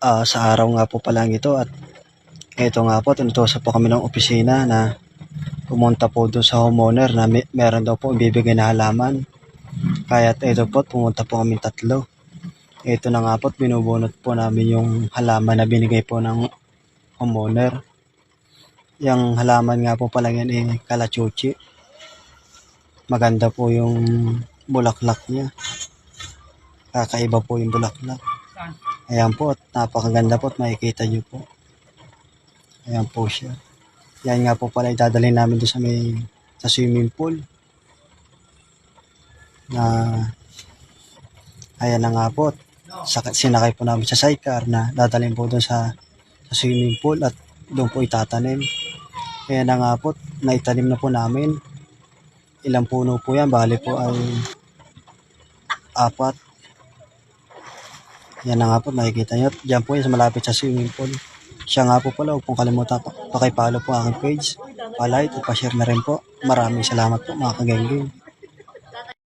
Sa araw nga po pala ito at ito nga po, tinutusan po kami ng opisina na pumunta po doon sa homeowner na meron daw po ibibigay na halaman. Kaya ito po, pumunta po kami tatlo. Ito na nga po, binubunot po namin yung halaman na binigay po ng homeowner. Yung halaman nga po pala yan kalachuchi. Maganda po yung bulaklak niya. Kakaiba po yung bulaklak. Ayan po, at napakaganda po at makikita nyo po. Ayan po siya. Yan nga po pala idadalhin namin doon sa swimming pool. Ayan na nga po. Sinakay po namin sa sidecar na dadalhin po doon sa swimming pool at doon po itatanim. Ayan na nga po, naitanim na po namin. Ilang puno po yan, bali po ay 4. Yan na nga po, makikita nyo. Diyan po yan sa malapit sa swimming pool. Siya nga po pala, huwag pong kalimutan pakipalo po aking page. Pa-like at pa-share na rin po. Maraming salamat po mga kagengeng.